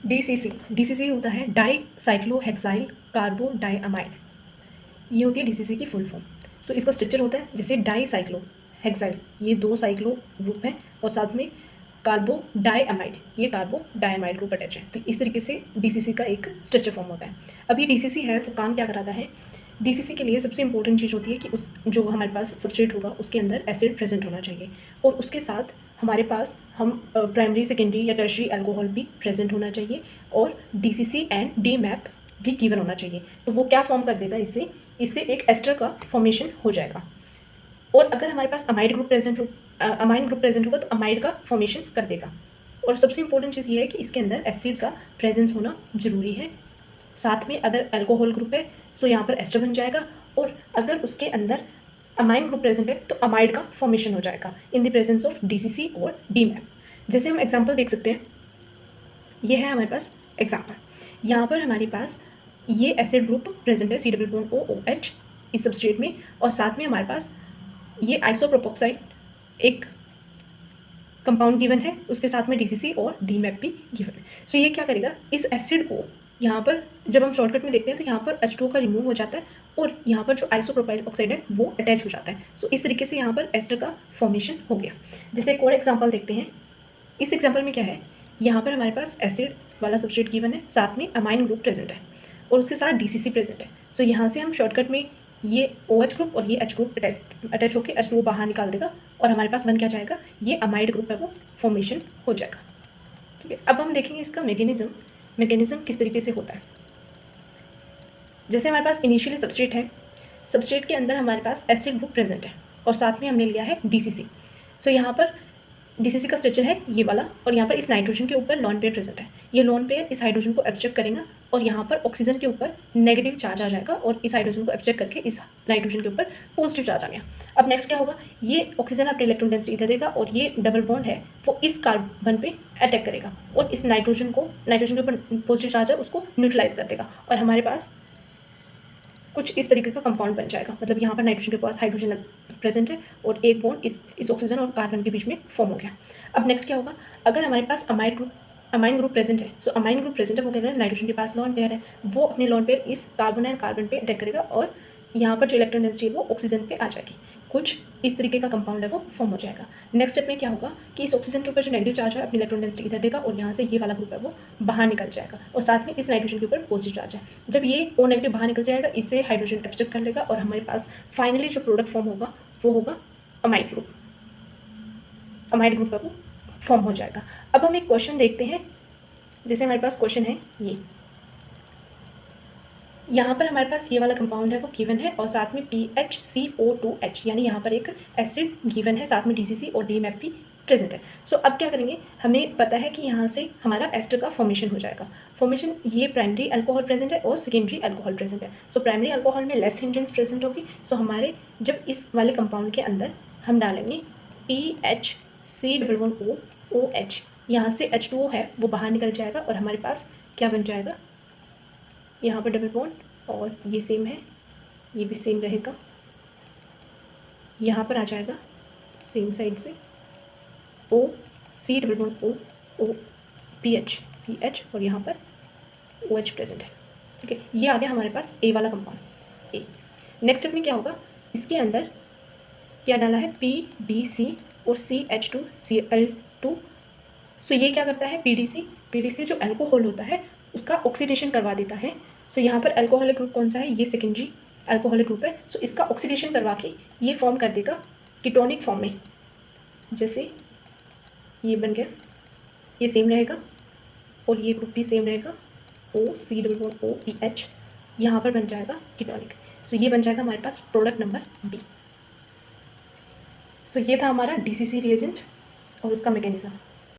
DCC होता है die cyclohexyl कार्बोडाइअमाइड। ये होती है डीसीसी की फुल फॉर्म। सो इसका स्ट्रक्चर होता है जैसे डाई साइक्लोहेक्साइल, ये 2 साइक्लो ग्रुप है और साथ में कार्बोडाइअमाइड, ये कार्बोडाइअमाइड ग्रुप अटैच है। तो इस तरीके से डीसीसी का एक स्ट्रक्चर फॉर्म होता है। अब ये डीसीसी है वो काम क्या कराता है? डीसीसी के लिए सबसे इंपॉर्टेंट चीज़ होती है कि उस जो हमारे पास सबस्ट्रेट होगा उसके अंदर एसिड प्रेजेंट होना चाहिए और उसके साथ हमारे पास हम प्राइमरी सेकेंडरी या टर्शरी अल्कोहल भी प्रेजेंट होना चाहिए और डीसीसी एंड डीमैप भी गिवन होना चाहिए। तो वो क्या फॉर्म कर देगा? इससे एक एस्टर का फॉर्मेशन हो जाएगा। और अगर हमारे पास अमाइड ग्रुप प्रेजेंट हो अमाइन ग्रुप प्रेजेंट होगा तो अमाइड का फॉर्मेशन कर देगा। और सबसे इंपॉर्टेंट चीज़ ये है कि इसके अंदर एसिड का प्रेजेंस होना जरूरी है। साथ में अगर अल्कोहल ग्रुप है तो यहाँ पर एस्टर बन जाएगा और अगर उसके अंदर अमाइन ग्रुप प्रेजेंट है तो अमाइड का फॉर्मेशन हो जाएगा in the presence of DCC और डीमैप। जैसे हम एग्जांपल देख सकते हैं, ये है हमारे पास एग्जांपल। यहाँ पर हमारे पास ये एसिड ग्रुप प्रेजेंट है C+OOH इस सबस्ट्रेट में और साथ में हमारे पास ये आइसोप्रोपोक्साइड एक कंपाउंड गिवन है, उसके साथ में डीसीसी और डीमैप भी गिवन है। सो ये क्या करेगा? इस एसिड को यहाँ पर जब हम शॉर्टकट में देखते हैं तो यहाँ पर H2O का रिमूव हो जाता है और यहाँ पर जो आइसोप्रोपाइल ऑक्साइड है वो अटैच हो जाता है। सो इस तरीके से यहाँ पर एस्टर का फॉर्मेशन हो गया। जैसे एक और एग्जांपल देखते हैं। इस एग्जांपल में क्या है? यहाँ पर हमारे पास एसिड वाला सबस्ट्रेट गिवन है, साथ में अमाइन ग्रुप प्रेजेंट है और उसके साथ डीसीसी प्रेजेंट है। सो यहाँ से हम शॉर्टकट में ये OH ग्रुप और ये H ग्रुप अटैच होकर H2O बाहर निकाल देगा और हमारे पास बन क्या जाएगा? ये अमाइड ग्रुप है वो फॉर्मेशन हो जाएगा। ठीक है, अब हम देखेंगे इसका मैकेनिज्म किस तरीके से होता है। जैसे हमारे पास इनिशियली सबस्ट्रेट है, सबस्ट्रेट के अंदर हमारे पास एसिड ग्रुप प्रेजेंट है और साथ में हमने लिया है डीसीसी। सो यहाँ पर डीसीसी का स्ट्रक्चर है ये वाला और यहाँ पर इस नाइट्रोजन के ऊपर लॉन पेयर प्रेजेंट है। ये लॉन पेयर इस हाइड्रोजन को एब्स्ट्रैक्ट करेगा और यहाँ पर ऑक्सीजन के ऊपर नेगेटिव चार्ज आ जाएगा और इस हाइड्रोजन को एब्स्ट्रैक्ट करके इस नाइट्रोजन के ऊपर पॉजिटिव चार्ज आ गया। अब नेक्स्ट क्या होगा? ये ऑक्सीजन अपने इलेक्ट्रॉन डेंसिटी इधर देगा और ये डबल बॉन्ड है वो इस कार्बन पे अटैक करेगा और इस नाइट्रोजन के ऊपर पॉजिटिव चार्ज है उसको न्यूट्रलाइज कर देगा और हमारे पास कुछ इस तरीके का कंपाउंड बन जाएगा। मतलब यहाँ पर नाइट्रोजन के पास हाइड्रोजन प्रेजेंट है और एक बॉन्ड इस ऑक्सीजन और कार्बन के बीच में फॉर्म हो गया। अब नेक्स्ट क्या होगा? अगर हमारे पास अमाइन ग्रुप प्रेजेंट है, सो अमाइन ग्रुप प्रेजेंट है वो क्या करेगा? नाइट्रोजन के पास लॉन पेयर है, वो अपने लॉन पेयर इस कार्बन पे अटैक करेगा और यहाँ पर जो इलेक्ट्रॉन डेंसिटी है वो ऑक्सीजन पे आ जाएगी। कुछ इस तरीके का कंपाउंड है वो फॉर्म हो जाएगा। नेक्स्ट स्टेप में क्या होगा कि इस ऑक्सीजन के ऊपर जो नेगेटिव चार्ज है अपनी इलेक्ट्रॉन डेंसिटी इधर देगा और यहाँ से ये वाला ग्रुप है वो बाहर निकल जाएगा और साथ में इस नाइट्रोजन के ऊपर पॉजिटिव चार्ज है। जब ये O नेगेटिव बाहर निकल जाएगा, इससे हाइड्रोजन एब्स्ट्रैक्ट कर लेगा और हमारे पास फाइनली जो प्रोडक्ट फॉर्म होगा वो होगा अमाइड ग्रुप है वो फॉर्म हो जाएगा। अब हम एक क्वेश्चन देखते हैं। जैसे हमारे पास क्वेश्चन है ये, यहाँ पर हमारे पास ये वाला कंपाउंड है वो गिवन है और साथ में PHCO2H यानी यहाँ पर एक एसिड गिवन है, साथ में डीसीसी और डीमैप भी प्रेजेंट है। सो अब क्या करेंगे? हमें पता है कि यहाँ से हमारा एस्टर का फॉर्मेशन हो जाएगा। फॉर्मेशन ये प्राइमरी अल्कोहल प्रेजेंट है और सेकेंडरी अल्कोहल प्रेजेंट है। सो प्राइमरी अल्कोहल में लेस हिंड्रेंस प्रेजेंट होगी। सो हमारे जब इस वाले कंपाउंड के अंदर हम डालेंगे PHC+OOH, यहाँ से H2O है वो बाहर निकल जाएगा और हमारे पास क्या बन जाएगा? यहाँ पर डबल बॉन्ड और ये सेम है, ये भी सेम रहेगा, यहाँ पर आ जाएगा सेम साइड से OC+OPH और यहाँ पर OH प्रेजेंट है। ठीक है, ये आ गया हमारे पास ए वाला कंपाउंड ए। नेक्स्ट स्टेप में क्या होगा? इसके अंदर क्या डाला है? PDC और CH2Cl2। सो ये क्या करता है? PDC जो अल्कोहल होता है उसका ऑक्सीडेशन करवा देता है। सो यहाँ पर अल्कोहलिक ग्रुप कौन सा है? ये सेकेंडरी अल्कोहलिक ग्रुप है। सो इसका ऑक्सीडेशन करवा के ये फॉर्म कर देगा कीटोनिक फॉर्म में। जैसे ये बन गया, ये सेम रहेगा और ये ग्रुप भी सेम रहेगा OC+OPH, यहाँ पर बन जाएगा कीटोनिक। सो ये बन जाएगा हमारे पास प्रोडक्ट नंबर B। सो ये था हमारा डीसीसी रिएजेंट और उसका मैकेनिज्म।